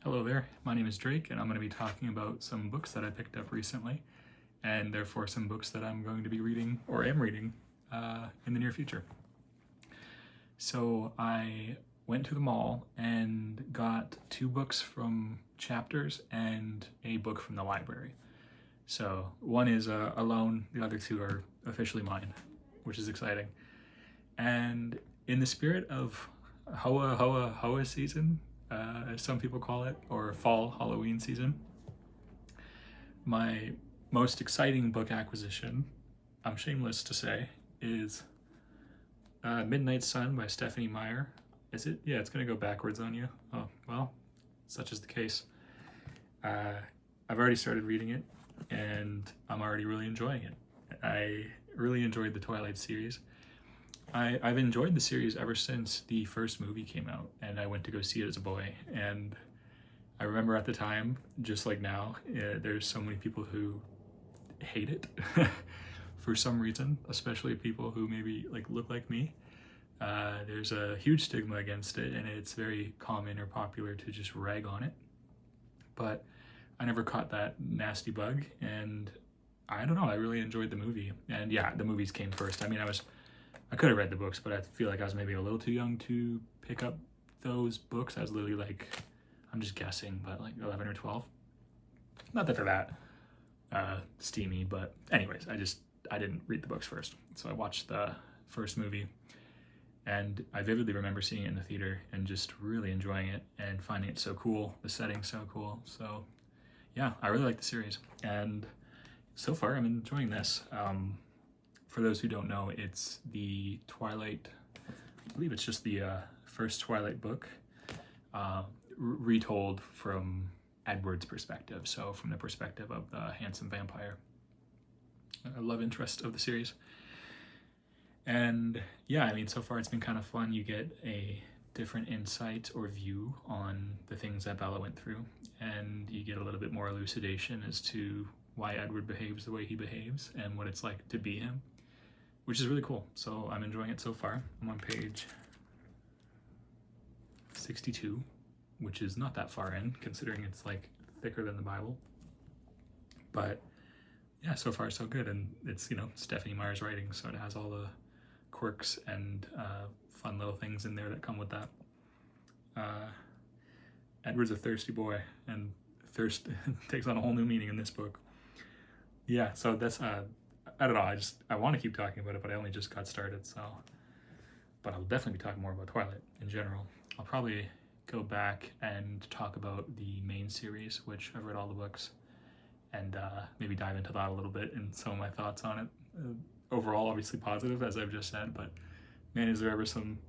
Hello there, my name is Drake, and I'm going to be talking about some books that I picked up recently, and therefore some books that I'm going to be reading, or am reading, in the near future. So I went to the mall and got 2 books from Chapters and a book from the library. So one is a loan, the other 2 are officially mine, which is exciting. And in the spirit of Hoa season, as some people call it, or fall Halloween season, my most exciting book acquisition, I'm shameless to say, is Midnight Sun by Stephenie Meyer. Is it? Yeah, it's gonna go backwards on you. Oh, well, such is the case. I've already started reading it, and I'm already really enjoying it. I really enjoyed the Twilight series. I've enjoyed the series ever since the first movie came out, and I went to go see it as a boy. And I remember at the time, just like now, there's so many people who hate it for some reason, especially people who maybe look like me. There's a huge stigma against it, and it's very common or popular to just rag on it. But I never caught that nasty bug, and I don't know, I really enjoyed the movie. And yeah, the movies came first. I mean, I could have read the books, but I feel like I was maybe a little too young to pick up those books. I was literally I'm just guessing, but 11 or 12. Not that they're that steamy, but anyways, I didn't read the books first. So I watched the first movie, and I vividly remember seeing it in the theater and just really enjoying it and finding it so cool, the setting's so cool. So yeah, I really like the series, and so far I'm enjoying this. For those who don't know, it's the Twilight, I believe it's just the first Twilight book, retold from Edward's perspective, so from the perspective of the handsome vampire, love interest of the series. And yeah, I mean, so far it's been kind of fun. You get a different insight or view on the things that Bella went through, and you get a little bit more elucidation as to why Edward behaves the way he behaves and what it's like to be him, which is really cool. So I'm enjoying it so far. I'm on page 62, which is not that far in, considering it's thicker than the Bible. But yeah, so far so good. And it's, Stephenie Meyer's writing, so it has all the quirks and fun little things in there that come with that. Edward's a thirsty boy, and thirst takes on a whole new meaning in this book. Yeah, so that's I don't know, I want to keep talking about it, but I only just got started, so. But I'll definitely be talking more about Twilight in general. I'll probably go back and talk about the main series, which I've read all the books, and maybe dive into that a little bit and some of my thoughts on it. Overall, obviously positive, as I've just said, but man, is there ever some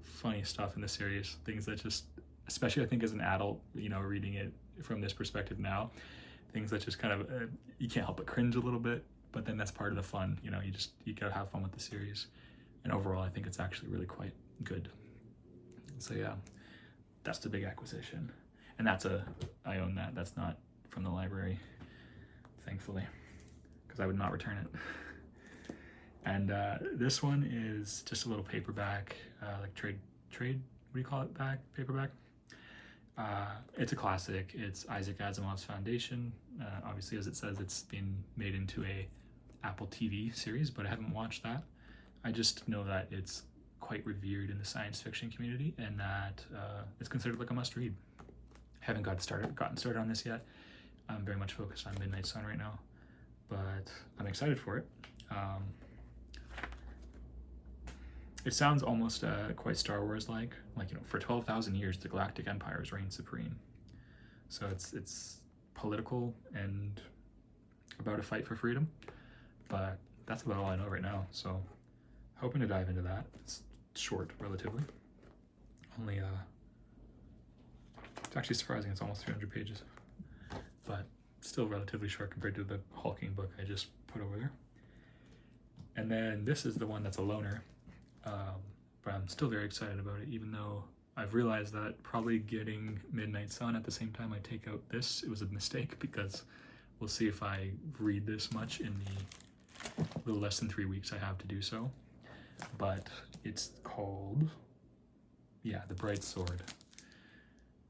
funny stuff in the series. Things that just, especially I think as an adult, reading it from this perspective now, things that just kind of, you can't help but cringe a little bit. But then that's part of the fun, you gotta have fun with the series. And overall, I think it's actually really quite good. So yeah, that's the big acquisition. And I own that. That's not from the library, thankfully, because I would not return it. And this one is just a little paperback, trade, what do you call it, paperback? It's a classic. It's Isaac Asimov's Foundation. Obviously, as it says, it's been made into a Apple TV series, but I haven't watched that. I just know that it's quite revered in the science fiction community, and that it's considered a must-read. Haven't gotten started on this yet. I'm very much focused on Midnight Sun right now, but I'm excited for it. It sounds almost quite Star Wars-like. For 12,000 years, the Galactic Empire has reigned supreme. So it's political and about a fight for freedom, but that's about all I know right now. So hoping to dive into that. It's short, relatively. Only, it's actually surprising. It's almost 300 pages, but still relatively short compared to the hulking book I just put over there. And then this is the one that's a loner. But I'm still very excited about it, even though I've realized that probably getting Midnight Sun at the same time I take out this, it was a mistake, because we'll see if I read this much in the little less than 3 weeks I have to do so. But it's called, The Bright Sword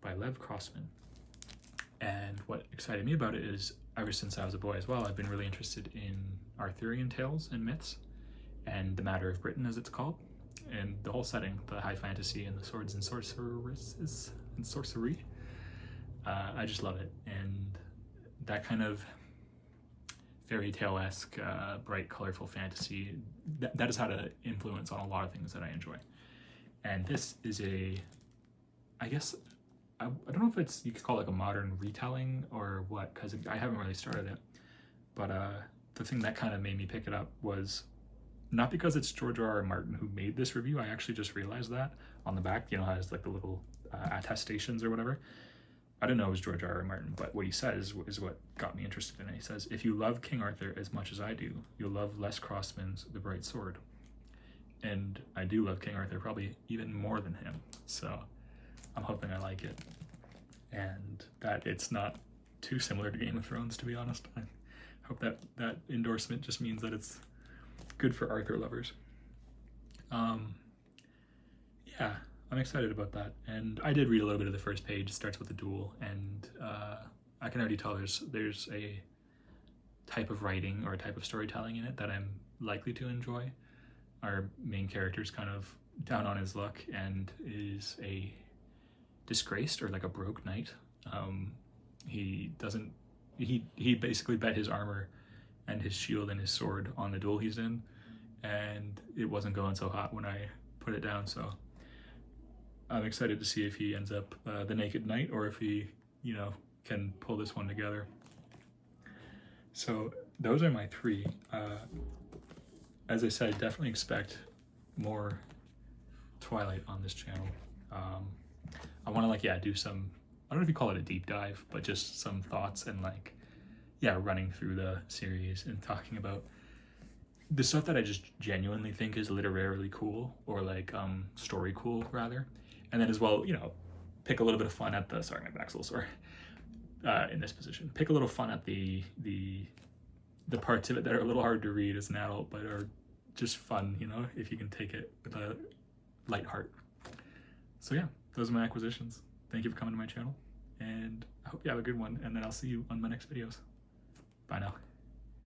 by Lev Crossman. And what excited me about it is ever since I was a boy as well, I've been really interested in Arthurian tales and myths and the Matter of Britain, as it's called, and the whole setting, the high fantasy and the swords and sorceresses and sorcery. I just love it. And that kind of fairy tale-esque, bright, colorful fantasy, that has had an influence on a lot of things that I enjoy. And this is I guess, I don't know if you could call it like a modern retelling or what, because I haven't really started it. But the thing that kind of made me pick it up was not because it's George R.R. Martin who made this review. I actually just realized that on the back, you know, has like the little attestations or whatever. I didn't know it was George R.R. Martin, but what he says is what got me interested in it. He says, if you love King Arthur as much as I do, you'll love Les Crossman's The Bright Sword. And I do love King Arthur probably even more than him. So I'm hoping I like it. And that it's not too similar to Game of Thrones, to be honest. I hope that endorsement just means that it's good for Arthur lovers. Yeah, I'm excited about that. And I did read a little bit of the first page. It starts with a duel, and I can already tell there's a type of writing or a type of storytelling in it that I'm likely to enjoy. Our main character's kind of down on his luck and is a disgraced or like a broke knight. He basically bet his armor and his shield and his sword on the duel he's in, and it wasn't going so hot when I put it down. So I'm excited to see if he ends up the naked knight or if he, you know, can pull this one together. So those are my three. As I said, definitely expect more Twilight on this channel. I want to do some, I don't know if you call it a deep dive, but just some thoughts and running through the series and talking about the stuff that I just genuinely think is literarily cool, or story cool rather. And then as well, you know, pick a little bit of fun at sorry, my back's a little sore in this position. Pick a little fun at the parts of it that are a little hard to read as an adult, but are just fun, you know, if you can take it with a light heart. So yeah, those are my acquisitions. Thank you for coming to my channel, and I hope you have a good one, and then I'll see you on my next videos. Bye now.